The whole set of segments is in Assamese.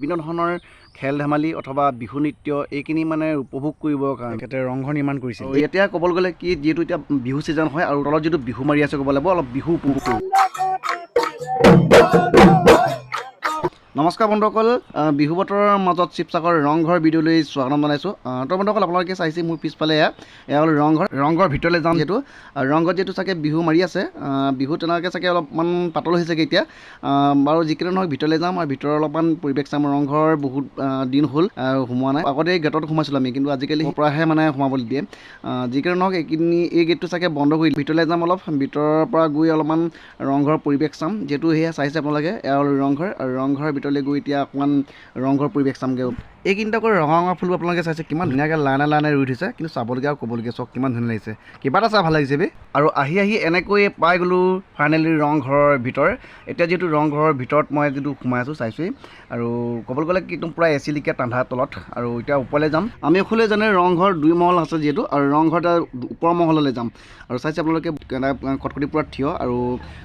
বিভিন্ন ধৰণৰ খেল ধেমালি অথবা বিহু নৃত্য এইখিনি মানে উপভোগ কৰিবৰ কাৰণে তেখেতে ৰংঘৰ নিৰ্মাণ কৰিছিল। এতিয়া ক'বলৈ গ'লে কি যিহেতু এতিয়া বিহু ছিজন হয় আৰু তলত যিটো বিহু মাৰি আছে ক'ব লাগিব অলপ বিহু উপভোগ কৰোঁ। নমস্কাৰ বন্ধুসকল, বিহু বতৰৰ মাজত শিৱসাগৰ ৰংঘৰ ভিডিঅ'লৈ স্বাগতম জনাইছোঁ। তো বন্ধুসকল, আপোনালোকে চাইছে মোৰ পিছফালে এয়া হ'ল ৰংঘৰ ভিতৰলৈ যাম যিহেতু ৰংঘৰত যিহেতু চাগে বিহু মাৰি আছে, বিহু তেনেকৈ চাগে অলপমান পাতল হৈছেগৈ এতিয়া। বাৰু যিকেইটা নহওক ভিতৰলৈ যাম আৰু ভিতৰৰ অলপমান পৰিৱেশ চাম। ৰংঘৰ বহুত দিন হ'ল সোমোৱা নাই। আগতে এই গেটত সোমাইছিলোঁ আমি, কিন্তু আজিকালি পৰাহে মানে সোমাবলৈ দিয়ে। যিকেইটা নহওক এই গেটটো চাগে বন্ধ কৰি ভিতৰলৈ যাম, অলপ ভিতৰৰ পৰা গৈ অলপমান ৰংঘৰৰ পৰিৱেশ চাম। যিহেতু সেয়া চাইছে আপোনালোকে, এয়া হ'ল ৰংঘৰ আৰু ৰংঘৰৰ ভিতৰলৈ গৈ এতিয়া অকণমান ৰংঘৰ পৰিৱেশ চামগৈ। এইখিনিতে আকৌ ৰঙা ফুলবোৰ আপোনালোকে চাইছে কিমান ধুনীয়াকৈ লাইনে ৰুই থৈছে, কিন্তু চাবলগীয়া আৰু ক'বলগীয়া চব কিমান ধুনীয়া লাগিছে, কিবা এটা চাই ভাল লাগিছে বে। আৰু আহি এনেকৈ পাই গ'লোঁ ফাইনেলি ৰংঘৰৰ ভিতৰ। এতিয়া যিহেতু ৰংঘৰৰ ভিতৰত মই যিটো সোমাই আছোঁ চাইছোঁৱেই, আৰু ক'বলৈ গ'লে একদম পূৰা এচিলিকে টান্ধা তলত। আৰু এতিয়া ওপৰলৈ যাম। আমি সকলোৱে জানে ৰংঘৰ 2 মহল আছে যিহেতু, আৰু ৰংঘৰ ওপৰ মহললৈ যাম। আৰু চাইছে আপোনালোকে কটকটি পূৰা থিয়, আৰু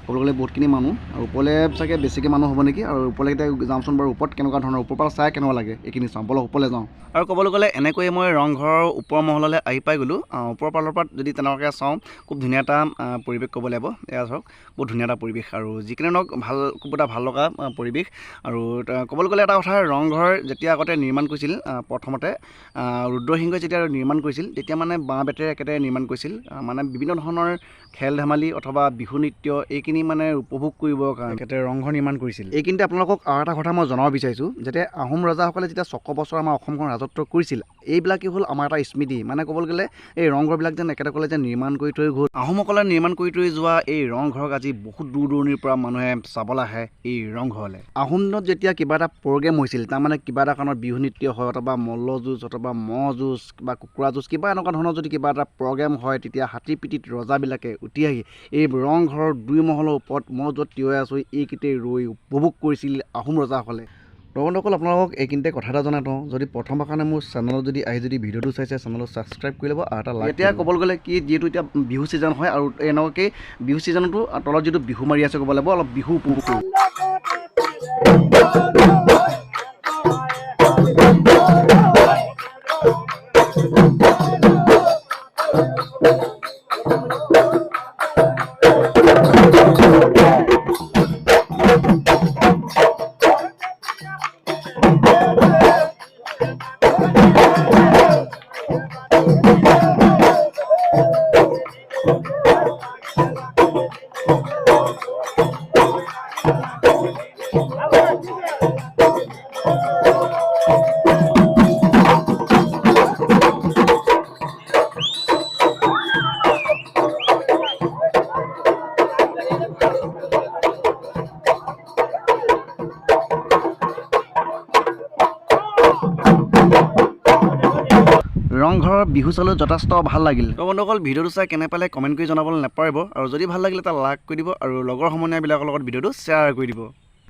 ক'বলৈ গ'লে বহুতখিনি মানুহ, আৰু ওপৰলৈ চাগে বেছিকৈ মানুহ হ'ব নেকি। আৰু ওপৰলৈ এতিয়া যামচোন বাৰু, ওপৰত কেনেকুৱা ধৰণৰ, ওপৰৰ পৰা চাই কেনেকুৱা লাগে এইখিনি চাওঁ, বলক ওপৰলৈ যাওঁ। আৰু ক'বলৈ গ'লে এনেকৈয়ে মই ৰংঘৰৰ ওপৰ মহললৈ আহি পাই গ'লোঁ। ওপৰৰ পালৰ পৰা যদি তেনেকুৱাকৈ চাওঁ, খুব ধুনীয়া এটা পৰিৱেশ ক'ব লাগিব। এয়া ধৰক বহুত ধুনীয়া এটা পৰিৱেশ, আৰু যিকেইটা নহওক খুব এটা ভাল লগা পৰিৱেশ। আৰু ক'বলৈ গ'লে এটা কথা, ৰংঘৰ যেতিয়া আগতে নিৰ্মাণ কৰিছিল, প্ৰথমতে ৰুদ্ৰসিংহই যেতিয়া নিৰ্মাণ কৰিছিল, তেতিয়া মানে বাঁহ বেতেৰে একেদৰে নিৰ্মাণ কৰিছিল। মানে বিভিন্ন ধৰণৰ খেল ধেমালি অথবা বিহু নৃত্য এইখিনি মানে উপভোগ কৰিবৰ কাৰণে তেখেতে ৰংঘৰ নিৰ্মাণ কৰিছিল। এইখিনিতে আপোনালোকক আৰু এটা কথা মই জনাব বিচাৰিছোঁ, যাতে আহোম ৰজাসকলে যেতিয়া 100 বছৰ আমাৰ অসমখন ৰাজত্ব কৰিছিল, এইবিলাকেই হ'ল আমাৰ এটা স্মৃতি। মানে ক'বলৈ গ'লে এই ৰংঘৰবিলাক যেন একেদৰে যেন নিৰ্মাণ কৰি থৈ গ'ল। আহোমসকলে নিৰ্মাণ কৰি থৈ যোৱা এই ৰংঘৰক আজি বহুত দূৰ দূৰণিৰ পৰা মানুহে চাবলৈ আহে এই ৰংঘৰলৈ। আহোম দিনত যেতিয়া কিবা এটা প্ৰগ্ৰেম হৈছিল, তাৰমানে কিবা এটা কাৰণত বিহু নৃত্য হয় অথবা মল্ল যুঁজ অথবা ম'হ যুঁজ বা কুকুৰা যুঁজ, কিবা এনেকুৱা ধৰণৰ যদি কিবা এটা প্ৰগ্ৰেম হয়, তেতিয়া হাতীৰ পিঠিত ৰজাবিলাকে উঠি আহি এই ৰংঘৰৰ 2 মহলৰ ওপৰত মই য'ত থিয় হৈ আছোঁ এইকেইটাই ৰৈ উপভোগ কৰিছিল আহোম ৰজাসকলে। বন্ধুসকল, আপোনালোকক এইখিনিতে কথা এটা জনাই থওঁ, যদি প্ৰথমবাৰ কাৰণে মোৰ চেনেলত যদি ভিডিঅ'টো চাইছে, চেনেলত ছাবস্ক্ৰাইব কৰি ল'ব আৰু এটা লাইক। এতিয়া ক'বলৈ গ'লে কি যিহেতু এতিয়া বিহু ছিজন হয়, আৰু এনেকুৱাকৈ বিহু ছিজনতো তলত যিটো বিহু মাৰি আছে ক'ব লাগিব, অলপ বিহু উপভোগ কৰোঁ। ৰংঘৰৰ বিহু চালোঁ যথেষ্ট ভাল লাগিল। তো বন্ধুসকল, ভিডিঅ'টো চাই কেনে পালে কমেণ্ট কৰি জনাবলৈ নাপাহৰিব, আৰু যদি ভাল লাগিলে এটা লাইক কৰি দিব, আৰু লগৰ সমনীয়াবিলাকৰ লগত ভিডিঅ'টো শ্বেয়াৰ কৰি দিব।